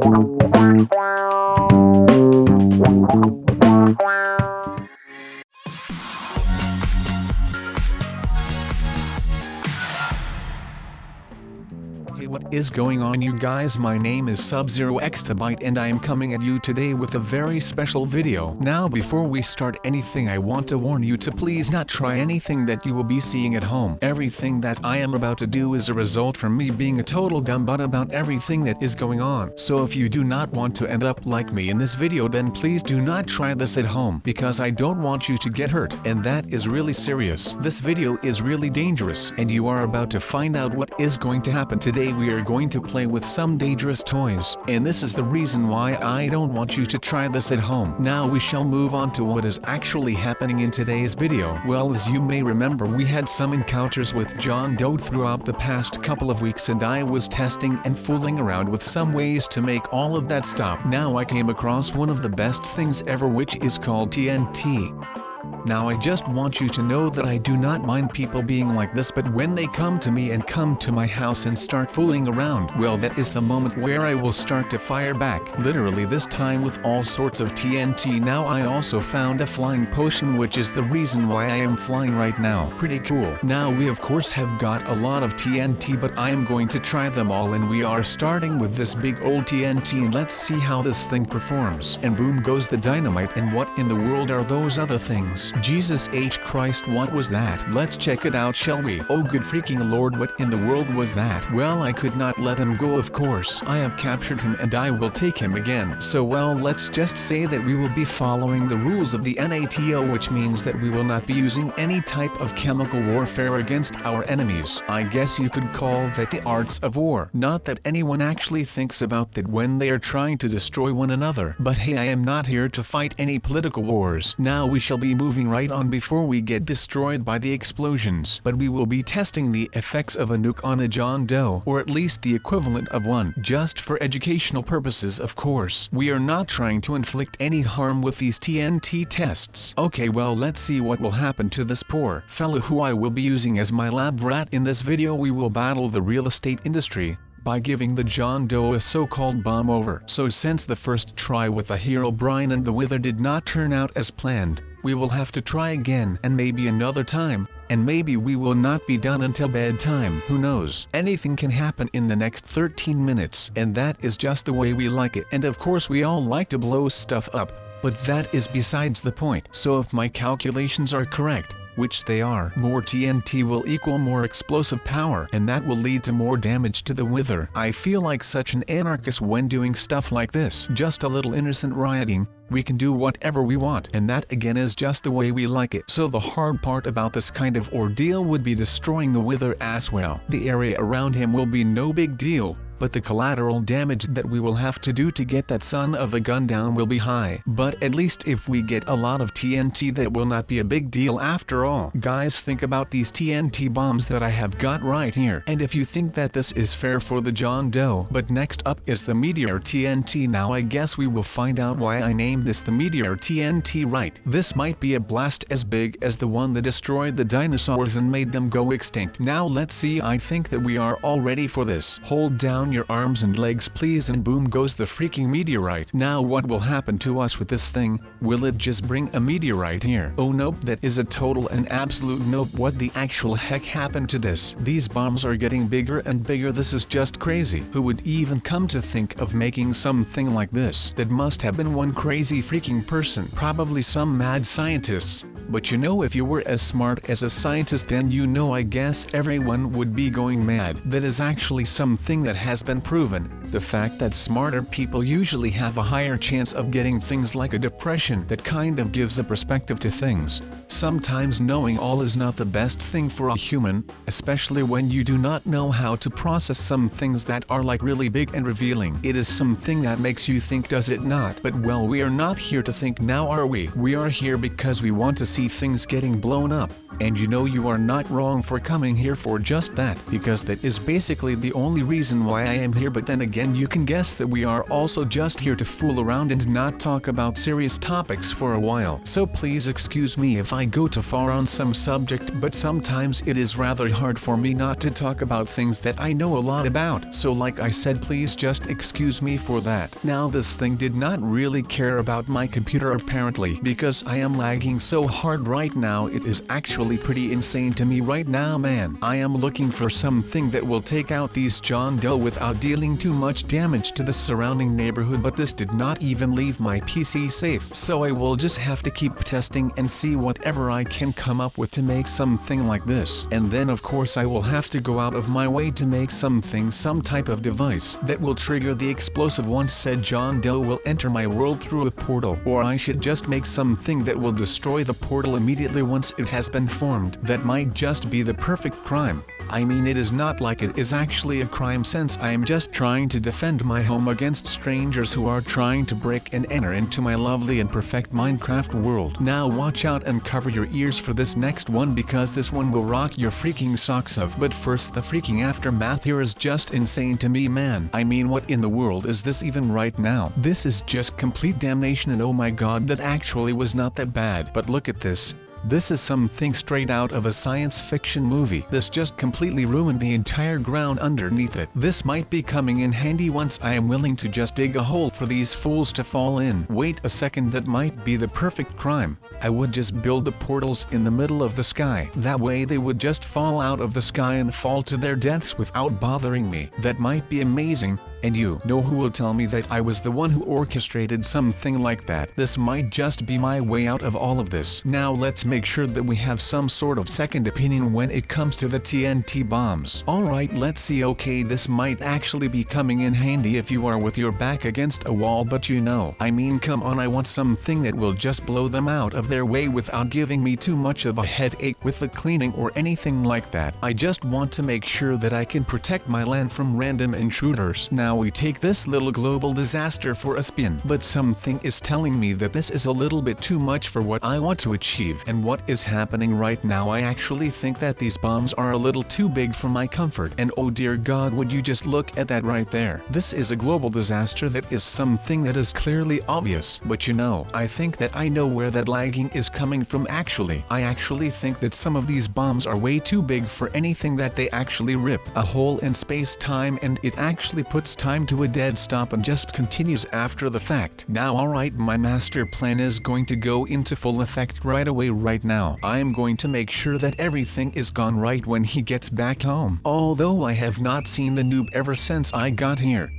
Hey, what is going on, you guys? My name is SubZeroExtabyte and I am coming at you today with a very special video. Now, before we start anything, I want to warn you to please not try anything that you will be seeing at home. Everything that I am about to do is a result from me being a total dumb butt about everything that is going on. So if you do not want to end up like me in this video, then please do not try this at home, because I don't want you to get hurt, and that is really serious. This video is really dangerous, and you are about to find out what is going to happen. Today we are going to play with some dangerous toys, and this is the reason why I don't want you to try this at home. Now we shall move on to what is actually happening in today's video. Well, as you may remember, we had some encounters with John Doe throughout the past couple of weeks, and I was testing and fooling around with some ways to make all of that stop. Now I came across one of the best things ever, which is called TNT. Now I just want you to know that I do not mind people being like this, but when they come to me and come to my house and start fooling around, well, that is the moment where I will start to fire back. Literally, this time with all sorts of TNT. Now I also found a flying potion, which is the reason why I am flying right now. Pretty cool. Now we of course have got a lot of TNT, but I am going to try them all, and we are starting with this big old TNT, and let's see how this thing performs. And boom goes the dynamite, and what in the world are those other things? Jesus H. Christ, what was that? Let's check it out, shall we? Oh good freaking lord, what in the world was that? Well, I could not let him go, of course. I have captured him and I will take him again. So well, let's just say that we will be following the rules of the NATO, which means that we will not be using any type of chemical warfare against our enemies. I guess you could call that the arts of war. Not that anyone actually thinks about that when they are trying to destroy one another. But hey, I am not here to fight any political wars. Now we shall be moving right on before we get destroyed by the explosions. But we will be testing the effects of a nuke on a John Doe, or at least the equivalent of one, just for educational purposes, of course. We are not trying to inflict any harm with these TNT tests. Okay, well, let's see what will happen to this poor fella who I will be using as my lab rat. In this video we will battle the real estate industry by giving the John Doe a so-called bomb over. So since the first try with the Herobrine and the Wither did not turn out as planned, we will have to try again, and maybe another time, and maybe we will not be done until bedtime. Who knows? Anything can happen in the next 13 minutes, and that is just the way we like it. And of course we all like to blow stuff up, but that is besides the point. So if my calculations are correct, which they are, more TNT will equal more explosive power, and that will lead to more damage to the Wither. I feel like such an anarchist when doing stuff like this. Just a little innocent rioting. We can do whatever we want, and that again is just the way we like it. So the hard part about this kind of ordeal would be destroying the Wither as well. The area around him will be no big deal, but the collateral damage that we will have to do to get that son of a gun down will be high. But at least if we get a lot of TNT, that will not be a big deal after all. Guys, think about these TNT bombs that I have got right here, and if you think that this is fair for the John Doe. But next up is the Meteor TNT. Now I guess we will find out why I named this the Meteor TNT, right? This might be a blast as big as the one that destroyed the dinosaurs and made them go extinct. Now let's see. I think that we are all ready for this. Hold down your arms and legs please, and boom goes the freaking meteorite. Now what will happen to us with this thing? Will it just bring a meteorite here? Oh nope, that is a total and absolute nope. What the actual heck happened to this? These bombs are getting bigger and bigger. This is just crazy. Who would even come to think of making something like this? That must have been one crazy freaking person. Probably some mad scientists. But you know, if you were as smart as a scientist, then you know, I guess everyone would be going mad. That is actually something that has been proven. The fact that smarter people usually have a higher chance of getting things like a depression. That kind of gives a perspective to things. Sometimes knowing all is not the best thing for a human, especially when you do not know how to process some things that are like really big and revealing. It is something that makes you think, does it not? But well, we are not here to think now, are we? We are here because we want to see things getting blown up. And you know, you are not wrong for coming here for just that, because that is basically the only reason why I am here. But then again, again you can guess that we are also just here to fool around and not talk about serious topics for a while. So please excuse me if I go too far on some subject, but sometimes it is rather hard for me not to talk about things that I know a lot about. So like I said, please just excuse me for that. Now this thing did not really care about my computer apparently, because I am lagging so hard right now. It is actually pretty insane to me right now, man. I am looking for something that will take out these John Doe without dealing too much damage to the surrounding neighborhood, but this did not even leave my PC safe. So I will just have to keep testing and see whatever I can come up with to make something like this. And then of course I will have to go out of my way to make something, some type of device that will trigger the explosive once said John Doe will enter my world through a portal. Or I should just make something that will destroy the portal immediately once it has been formed. That might just be the perfect crime. I mean, it is not like it is actually a crime, since I am just trying to defend my home against strangers who are trying to break and enter into my lovely and perfect Minecraft world. Now watch out and cover your ears for this next one, because this one will rock your freaking socks off. But first, the freaking aftermath here is just insane to me, man. I mean, what in the world is this even right now? This is just complete damnation, and oh my god, that actually was not that bad. But look at this. This is something straight out of a science fiction movie. This just completely ruined the entire ground underneath it. This might be coming in handy once I am willing to just dig a hole for these fools to fall in. Wait a second, that might be the perfect crime. I would just build the portals in the middle of the sky. That way they would just fall out of the sky and fall to their deaths without bothering me. That might be amazing. And you know who will tell me that I was the one who orchestrated something like that? This might just be my way out of all of this. Now let's make sure that we have some sort of second opinion when it comes to the TNT bombs. Alright, let's see. Okay, this might actually be coming in handy if you are with your back against a wall, but you know, I mean, come on, I want something that will just blow them out of their way without giving me too much of a headache with the cleaning or anything like that. I just want to make sure that I can protect my land from random intruders. Now we take this little global disaster for a spin, but something is telling me that this is a little bit too much for what I want to achieve. And what is happening right now, I actually think that these bombs are a little too big for my comfort. And oh dear god, would you just look at that right there? This is a global disaster. That is something that is clearly obvious. But you know, I think that I know where that lagging is coming from actually. I actually think that some of these bombs are way too big for anything, that they actually rip a hole in space-time and it actually puts time to a dead stop and just continues after the fact. Now alright, my master plan is going to go into full effect right away. Right now I am going to make sure that everything is gone right when he gets back home. Although I have not seen the noob ever since I got here,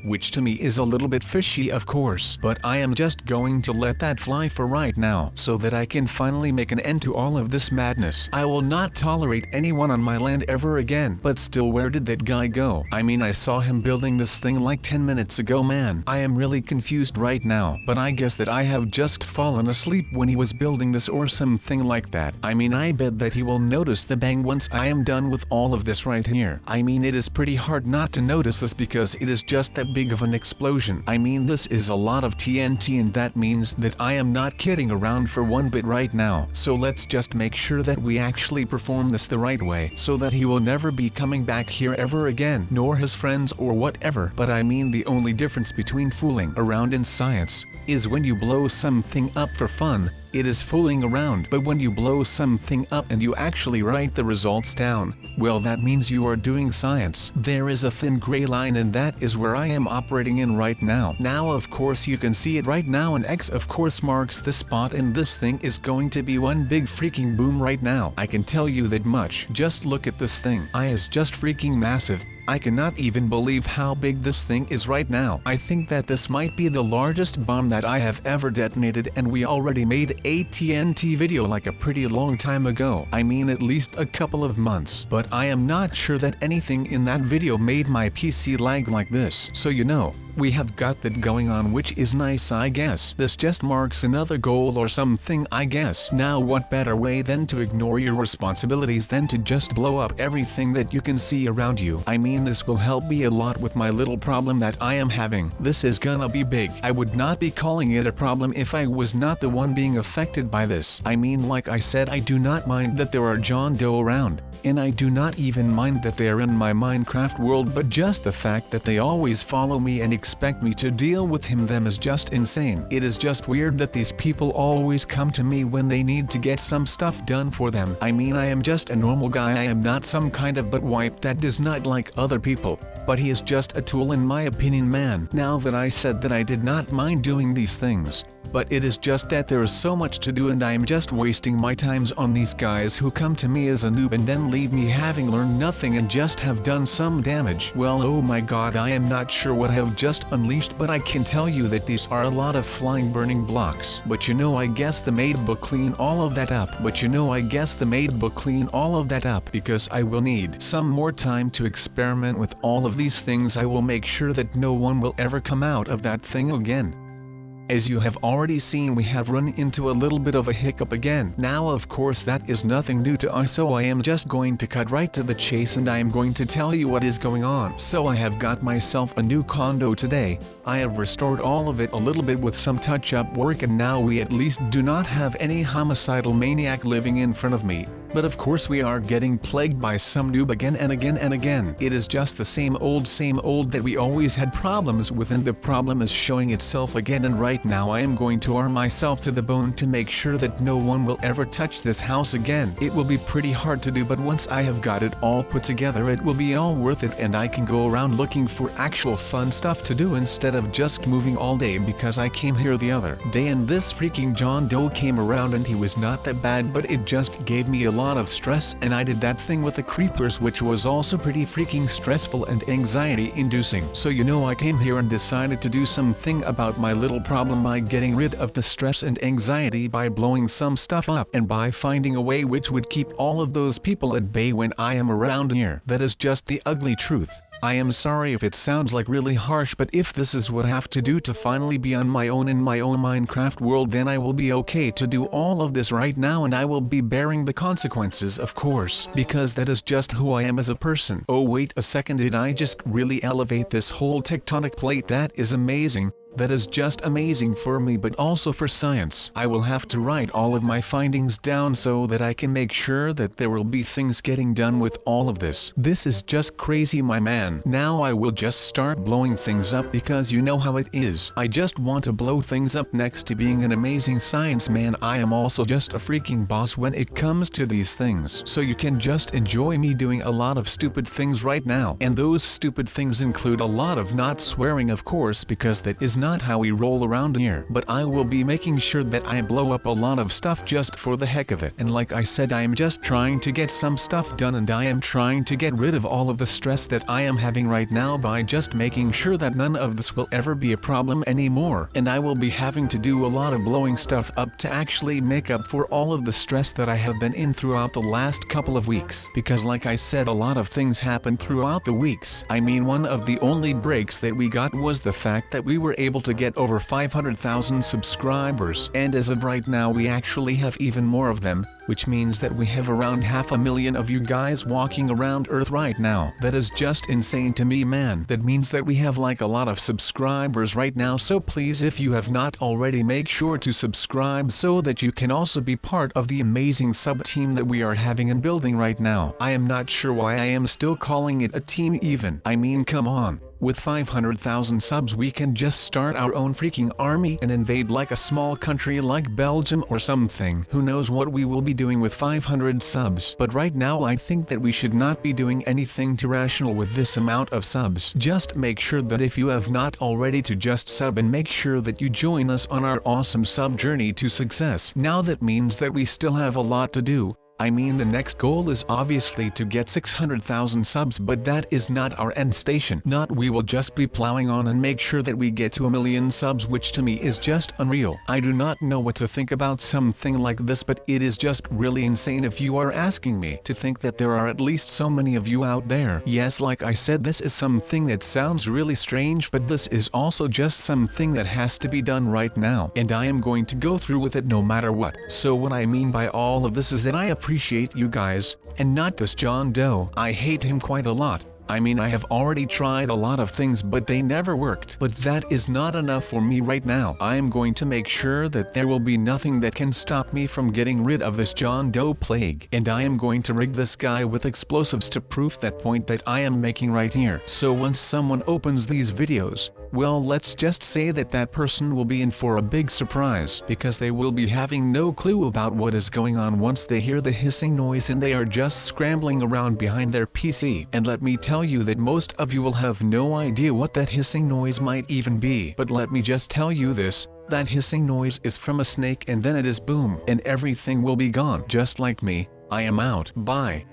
which to me is a little bit fishy of course, but I am just going to let that fly for right now so that I can finally make an end to all of this madness. I will not tolerate anyone on my land ever again. But still, where did that guy go? I mean, I saw him building this thing like 10 minutes ago, man. I am really confused right now, but I guess that I have just fallen asleep when he was building this or something like that. I mean, I bet that he will notice the bang once I am done with all of this right here. I mean, it is pretty hard not to notice this because it is just that big of an explosion. I mean, this is a lot of TNT, and that means that I am not kidding around for one bit right now. So let's just make sure that we actually perform this the right way so that he will never be coming back here ever again, nor his friends or whatever. But I mean, the only difference between fooling around in science is when you blow something up for fun, it is fooling around. But when you blow something up and you actually write the results down, well, that means you are doing science. There is a thin gray line, and that is where I am operating in right now. Now of course you can see it right now, and X of course marks the spot, and this thing is going to be one big freaking boom right now. I can tell you that much. Just look at this thing. It is just freaking massive. I cannot even believe how big this thing is right now. I think that this might be the largest bomb that I have ever detonated, and we already made a TNT video like a pretty long time ago. I mean, at least a couple of months. But I am not sure that anything in that video made my PC lag like this. So you know, we have got that going on, which is nice, I guess. This just marks another goal or something, I guess. Now what better way than to ignore your responsibilities than to just blow up everything that you can see around you. I mean, this will help me a lot with my little problem that I am having. This is gonna be big. I would not be calling it a problem if I was not the one being affected by this. I mean, like I said, I do not mind that there are John Doe around, and I do not even mind that they are in my Minecraft world, but just the fact that they always follow me and expect me to deal with them is just insane. It is just weird that these people always come to me when they need to get some stuff done for them. I mean, I am just a normal guy. I am not some kind of butt wipe that does not like other people, but he is just a tool in my opinion, man. Now that I said that I did not mind doing these things, but it is just that there is so much to do and I am just wasting my times on these guys who come to me as a noob and then leave me having learned nothing and just have done some damage. Well, oh my god, I am not sure what I have just unleashed, but I can tell you that these are a lot of flying burning blocks. But you know, I guess the maid will clean all of that up. Because I will need some more time to experiment with all of these things. I will make sure that no one will ever come out of that thing again. As you have already seen, we have run into a little bit of a hiccup again. Now of course that is nothing new to us, so I am just going to cut right to the chase and I am going to tell you what is going on. So I have got myself a new condo today. I have restored all of it a little bit with some touch-up work, and now we at least do not have any homicidal maniac living in front of me. But of course we are getting plagued by some noob again and again and again. It is just the same old that we always had problems with, and the problem is showing itself again. And right now I am going to arm myself to the bone to make sure that no one will ever touch this house again. It will be pretty hard to do, but once I have got it all put together, it will be all worth it, and I can go around looking for actual fun stuff to do instead of just moving all day, because I came here the other day and this freaking John Doe came around and he was not that bad, but it just gave me a lot of stress, and I did that thing with the creepers which was also pretty freaking stressful and anxiety inducing. So you know, I came here and decided to do something about my little problem by getting rid of the stress and anxiety by blowing some stuff up, and by finding a way which would keep all of those people at bay when I am around here. That is just the ugly truth. I am sorry if it sounds like really harsh, but if this is what I have to do to finally be on my own in my own Minecraft world, then I will be okay to do all of this right now, and I will be bearing the consequences, of course, because that is just who I am as a person. Oh wait a second, did I just really elevate this whole tectonic plate? That is amazing. That is just amazing for me, but also for science. I will have to write all of my findings down so that I can make sure that there will be things getting done with all of this. This is just crazy, my man. Now I will just start blowing things up, because you know how it is. I just want to blow things up. Next to being an amazing science man, I am also just a freaking boss when it comes to these things. So you can just enjoy me doing a lot of stupid things right now. And those stupid things include a lot of not swearing, of course, because that is not how we roll around here. But I will be making sure that I blow up a lot of stuff just for the heck of it. And like I said, I am just trying to get some stuff done, and I am trying to get rid of all of the stress that I am having right now by just making sure that none of this will ever be a problem anymore. And I will be having to do a lot of blowing stuff up to actually make up for all of the stress that I have been in throughout the last couple of weeks. Because like I said, a lot of things happened throughout the weeks. I mean, one of the only breaks that we got was the fact that we were able to get over 500,000 subscribers, and as of right now we actually have even more of them, which means that we have around 500,000 of you guys walking around Earth right now. That is just insane to me, man. That means that we have like a lot of subscribers right now, so please, if you have not already, make sure to subscribe so that you can also be part of the amazing sub team that we are having and building right now. I am not sure why I am still calling it a team even. I mean, come on. With 500,000 subs we can just start our own freaking army and invade like a small country like Belgium or something. Who knows what we will be doing with 500 subs. But right now I think that we should not be doing anything too rational with this amount of subs. Just make sure that if you have not already, to just sub and make sure that you join us on our awesome sub journey to success. Now that means that we still have a lot to do, I mean, the next goal is obviously to get 600,000 subs, but that is not our end station. Not we will just be plowing on and make sure that we get to 1,000,000 subs, which to me is just unreal. I do not know what to think about something like this, but it is just really insane if you are asking me. To think that there are at least so many of you out there. Yes, like I said, this is something that sounds really strange, but this is also just something that has to be done right now, and I am going to go through with it no matter what. So what I mean by all of this is that I appreciate you guys, and not this John Doe. I hate him quite a lot. I mean, I have already tried a lot of things, but they never worked. But that is not enough for me right now. I am going to make sure that there will be nothing that can stop me from getting rid of this John Doe plague. And I am going to rig this guy with explosives to prove that point that I am making right here. So once someone opens these videos, well, let's just say that that person will be in for a big surprise, because they will be having no clue about what is going on once they hear the hissing noise and they are just scrambling around behind their PC. And let me tell you that most of you will have no idea what that hissing noise might even be. But let me just tell you this, that hissing noise is from a snake, and then it is boom, and everything will be gone. Just like me, I am out. Bye.